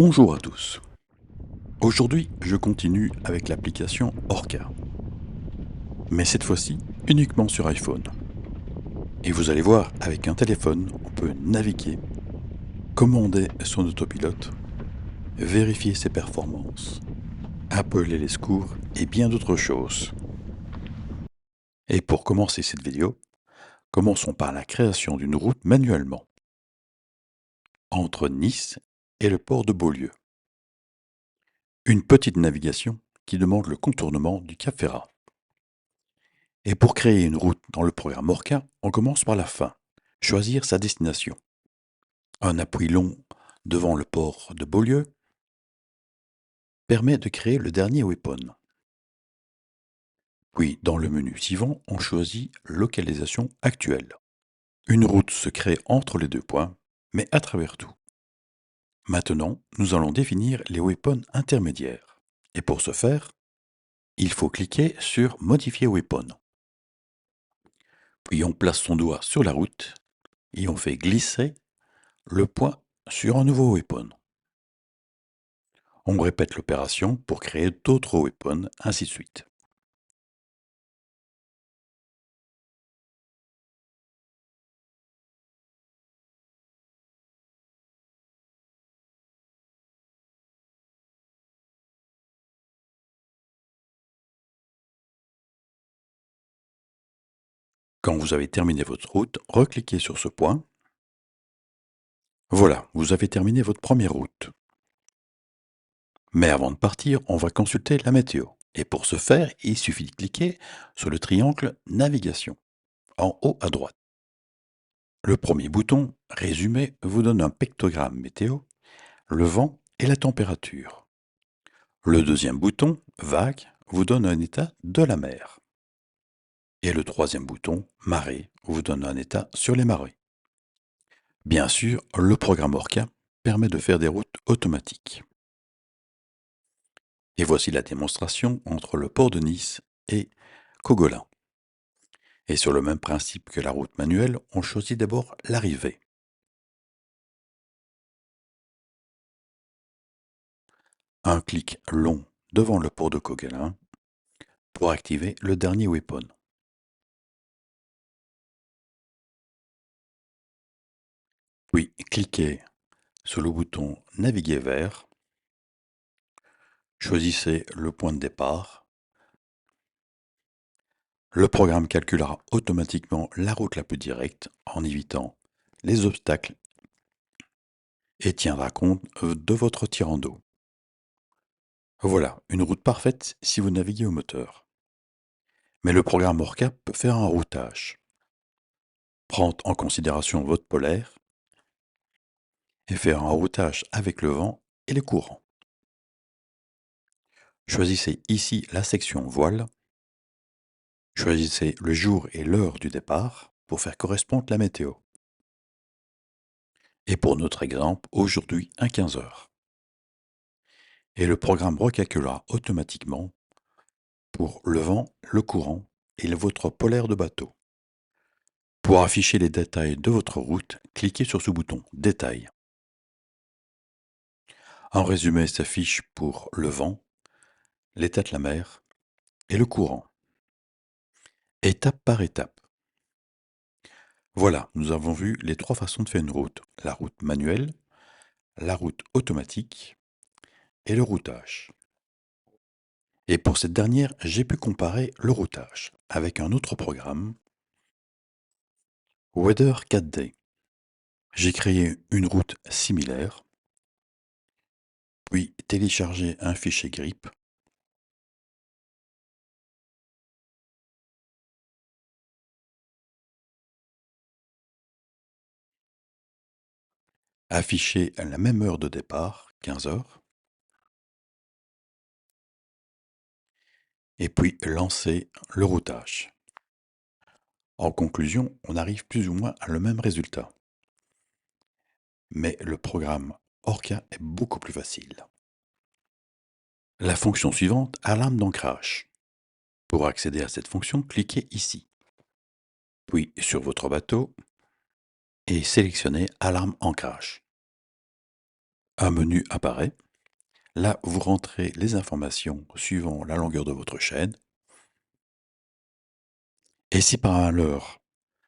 Bonjour à tous. Aujourd'hui, je continue avec l'application Orca, mais cette fois-ci uniquement sur iPhone. Et vous allez voir, avec un téléphone, on peut naviguer, commander son autopilote, vérifier ses performances, appeler les secours et bien d'autres choses. Et pour commencer cette vidéo, commençons par la création d'une route manuellement entre Nice et le port de Beaulieu. Une petite navigation qui demande le contournement du Cap Ferrat. Et pour créer une route dans le programme Orca, on commence par la fin, choisir sa destination. Un appui long devant le port de Beaulieu permet de créer le dernier waypoint. Puis, dans le menu suivant, on choisit localisation actuelle. Une route se crée entre les deux points, mais à travers tout. Maintenant, nous allons définir les waypoints intermédiaires. Et pour ce faire, il faut cliquer sur Modifier waypoint. Puis on place son doigt sur la route et on fait glisser le point sur un nouveau waypoint. On répète l'opération pour créer d'autres waypoints, ainsi de suite. Quand vous avez terminé votre route, recliquez sur ce point. Voilà, vous avez terminé votre première route. Mais avant de partir, on va consulter la météo. Et pour ce faire, il suffit de cliquer sur le triangle Navigation, en haut à droite. Le premier bouton, Résumé, vous donne un pictogramme météo, le vent et la température. Le deuxième bouton, Vague, vous donne un état de la mer. Et le troisième bouton, Marée, vous donne un état sur les marées. Bien sûr, le programme Orca permet de faire des routes automatiques. Et voici la démonstration entre le port de Nice et Cogolin. Et sur le même principe que la route manuelle, on choisit d'abord l'arrivée. Un clic long devant le port de Cogolin pour activer le dernier waypoint. Puis cliquez sur le bouton Naviguer vers, choisissez le point de départ. Le programme calculera automatiquement la route la plus directe en évitant les obstacles et tiendra compte de votre tirant d'eau. Voilà, une route parfaite si vous naviguez au moteur. Mais le programme Orca peut faire un routage, prendre en considération votre polaire et faire un routage avec le vent et les courants. Choisissez ici la section voile. Choisissez le jour et l'heure du départ pour faire correspondre la météo. Et pour notre exemple, aujourd'hui à 15 heures. Et le programme recalculera automatiquement pour le vent, le courant et votre polaire de bateau. Pour afficher les détails de votre route, cliquez sur ce bouton Détails. Un résumé s'affiche pour le vent, l'état de la mer et le courant. Étape par étape. Voilà, nous avons vu les trois façons de faire une route. La route manuelle, la route automatique et le routage. Et pour cette dernière, j'ai pu comparer le routage avec un autre programme, Weather 4D. J'ai créé une route similaire, puis téléchargé un fichier grip, affiché à la même heure de départ, 15 heures, et puis lancer le routage. En conclusion, on arrive plus ou moins à le même résultat. Mais le programme Orca est beaucoup plus facile. La fonction suivante, alarme d'ancrage. Pour accéder à cette fonction, cliquez ici, puis sur votre bateau et sélectionnez alarme ancrage. Un menu apparaît. Là, vous rentrez les informations suivant la longueur de votre chaîne. Et si par malheur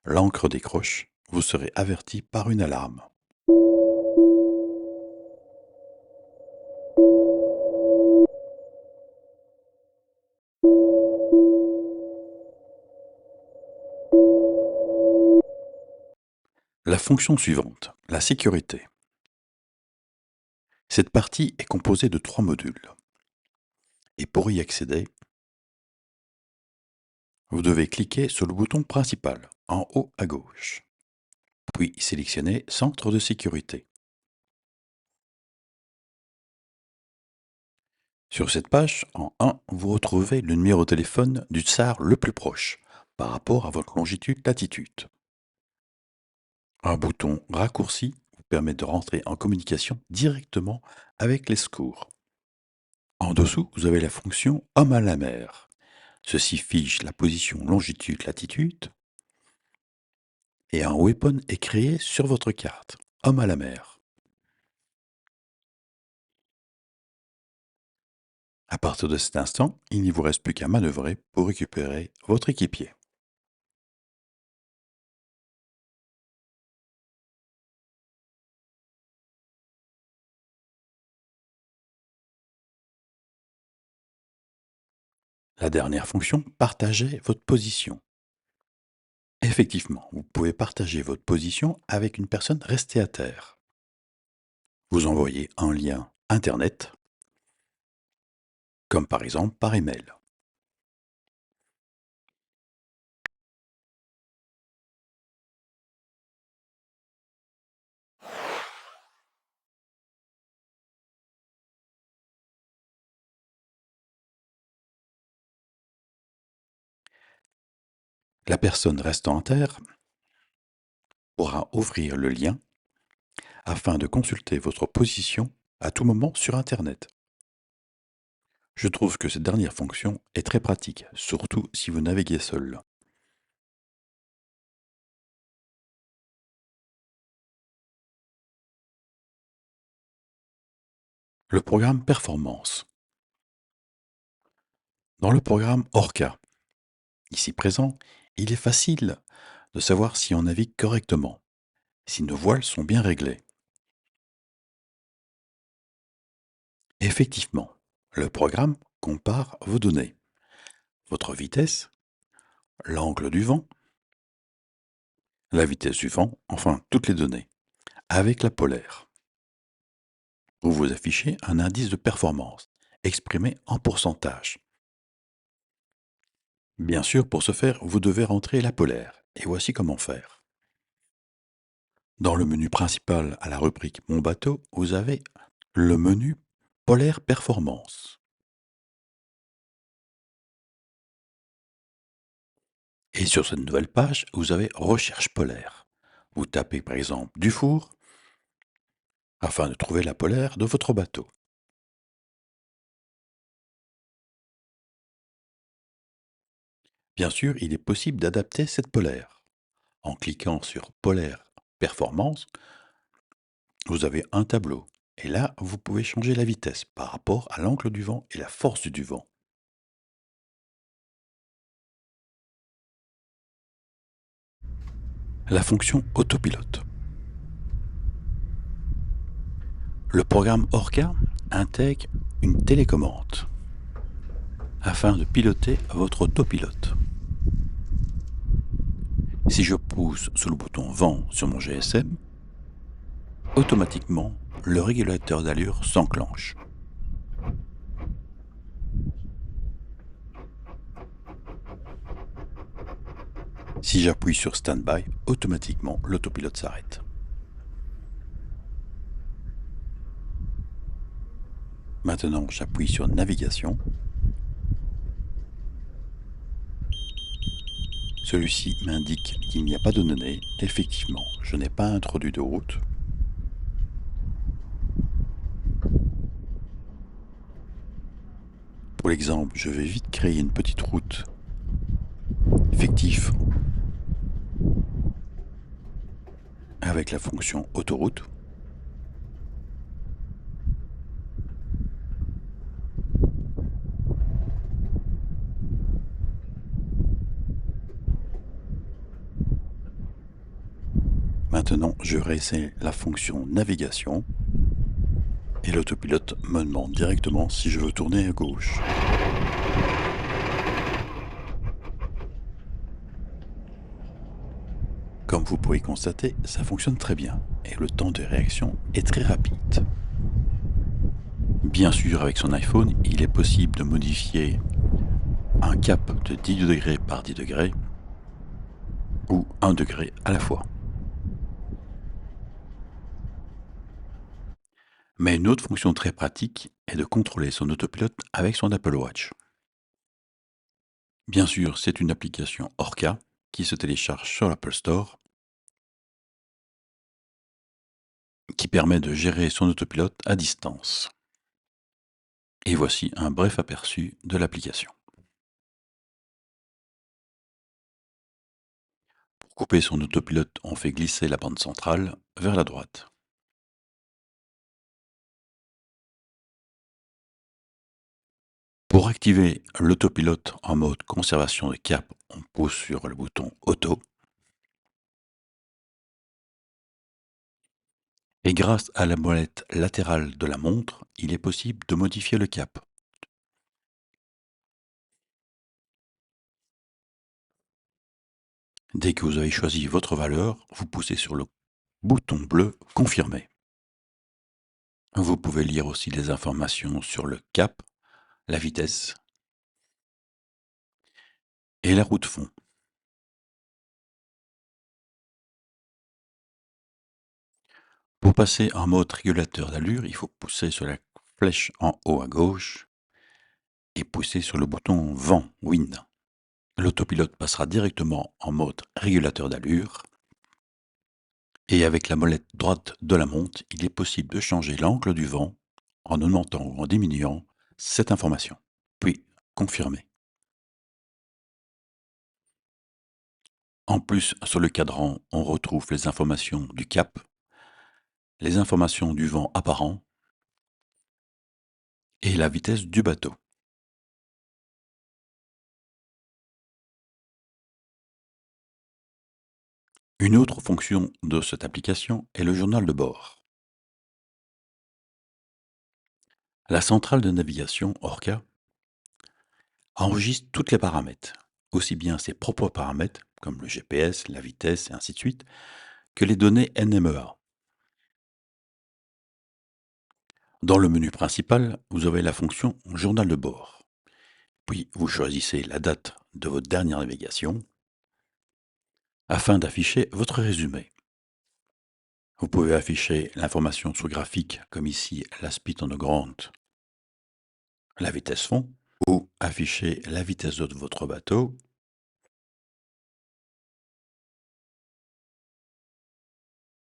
l'encre décroche, vous serez averti par une alarme. La fonction suivante, la sécurité. Cette partie est composée de 3 modules. Et pour y accéder, vous devez cliquer sur le bouton principal, en haut à gauche. Puis sélectionnez Centre de sécurité. Sur cette page, en 1, vous retrouvez le numéro de téléphone du SAR le plus proche, par rapport à votre longitude-latitude. Un bouton raccourci vous permet de rentrer en communication directement avec les secours. En dessous, vous avez la fonction Homme à la mer. Ceci fiche la position longitude-latitude et un weapon est créé sur votre carte, Homme à la mer. À partir de cet instant, il ne vous reste plus qu'à manœuvrer pour récupérer votre équipier. La dernière fonction, partager votre position. Effectivement, vous pouvez partager votre position avec une personne restée à terre. Vous envoyez un lien Internet, comme par exemple par email. La personne restant à terre pourra ouvrir le lien afin de consulter votre position à tout moment sur Internet. Je trouve que cette dernière fonction est très pratique, surtout si vous naviguez seul. Le programme Performance. Dans le programme Orca, ici présent, il est facile de savoir si on navigue correctement, si nos voiles sont bien réglées. Effectivement, le programme compare vos données, votre vitesse, l'angle du vent, la vitesse du vent, enfin toutes les données, avec la polaire. Vous vous affichez un indice de performance, exprimé en pourcentage. Bien sûr, pour ce faire, vous devez rentrer la polaire, et voici comment faire. Dans le menu principal à la rubrique Mon bateau, vous avez le menu Polaire Performance. Et sur cette nouvelle page, vous avez Recherche polaire. Vous tapez par exemple Dufour afin de trouver la polaire de votre bateau. Bien sûr, il est possible d'adapter cette polaire. En cliquant sur Polaire Performance, vous avez un tableau. Et là, vous pouvez changer la vitesse par rapport à l'angle du vent et la force du vent. La fonction autopilote. Le programme Orca intègre une télécommande afin de piloter votre autopilote. Si je pousse sur le bouton vent sur mon GSM, automatiquement le régulateur d'allure s'enclenche. Si j'appuie sur Standby, automatiquement l'autopilote s'arrête. Maintenant, j'appuie sur Navigation. Celui-ci m'indique qu'il n'y a pas de données. Effectivement, je n'ai pas introduit de route. Pour l'exemple, je vais vite créer une petite route fictive avec la fonction autoroute. Maintenant, je réessaye la fonction navigation et l'autopilote me demande directement si je veux tourner à gauche. Comme vous pouvez constater, ça fonctionne très bien et le temps de réaction est très rapide. Bien sûr, avec son iPhone, il est possible de modifier un cap de 10 degrés par 10 degrés ou 1 degré à la fois. Mais une autre fonction très pratique est de contrôler son autopilote avec son Apple Watch. Bien sûr, c'est une application Orca qui se télécharge sur l'Apple Store, qui permet de gérer son autopilote à distance. Et voici un bref aperçu de l'application. Pour couper son autopilote, on fait glisser la bande centrale vers la droite. Pour activer l'autopilote en mode conservation de cap, on pousse sur le bouton Auto. Et grâce à la molette latérale de la montre, il est possible de modifier le cap. Dès que vous avez choisi votre valeur, vous poussez sur le bouton bleu Confirmer. Vous pouvez lire aussi les informations sur le cap, la vitesse et la route fond. Pour passer en mode régulateur d'allure, il faut pousser sur la flèche en haut à gauche et pousser sur le bouton Vent, Wind. L'autopilote passera directement en mode régulateur d'allure. Et avec la molette droite de la montre, il est possible de changer l'angle du vent en augmentant ou en diminuant cette information. Puis, confirmer. En plus, sur le cadran, on retrouve les informations du cap, les informations du vent apparent et la vitesse du bateau. Une autre fonction de cette application est le journal de bord. La centrale de navigation Orca enregistre tous les paramètres, aussi bien ses propres paramètres, comme le GPS, la vitesse et ainsi de suite, que les données NMEA. Dans le menu principal, vous avez la fonction journal de bord. Puis vous choisissez la date de votre dernière navigation afin d'afficher votre résumé. Vous pouvez afficher l'information sur graphique comme ici la speed on the ground, la vitesse fond, ou afficher la vitesse d'eau de votre bateau,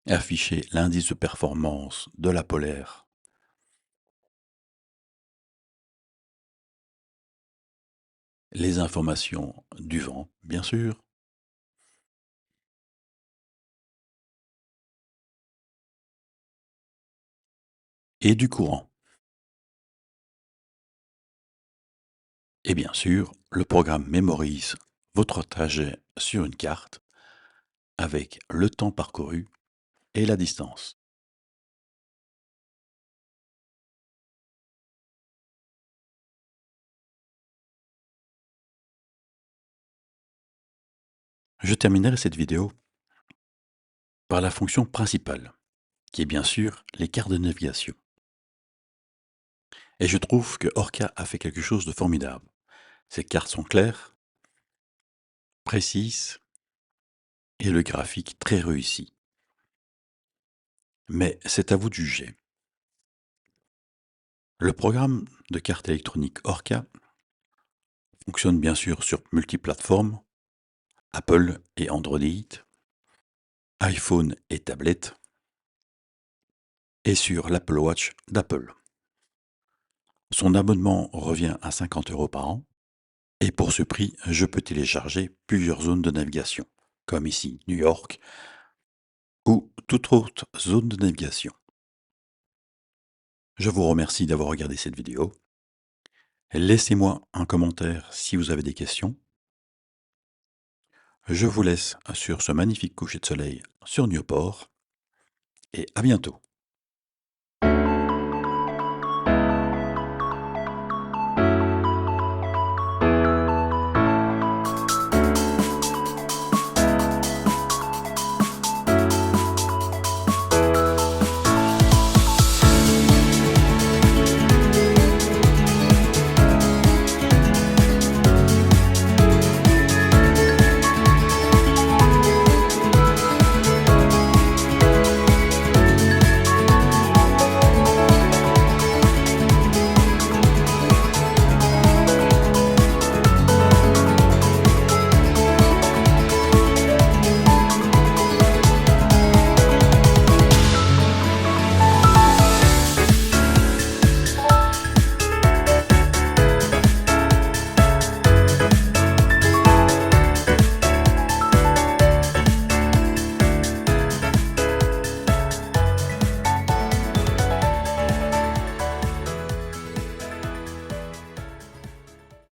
afficher l'indice de performance de la polaire, les informations du vent, bien sûr, et du courant. Et bien sûr, le programme mémorise votre trajet sur une carte avec le temps parcouru et la distance. Je terminerai cette vidéo par la fonction principale, qui est bien sûr les cartes de navigation. Et je trouve que Orca a fait quelque chose de formidable. Ces cartes sont claires, précises et le graphique très réussi. Mais c'est à vous de juger. Le programme de carte électronique Orca fonctionne bien sûr sur multiplateformes, Apple et Android, iPhone et tablette, et sur l'Apple Watch d'Apple. Son abonnement revient à 50 € par an, et pour ce prix, je peux télécharger plusieurs zones de navigation, comme ici New York, ou toute autre zone de navigation. Je vous remercie d'avoir regardé cette vidéo. Laissez-moi un commentaire si vous avez des questions. Je vous laisse sur ce magnifique coucher de soleil sur Nieuport et à bientôt.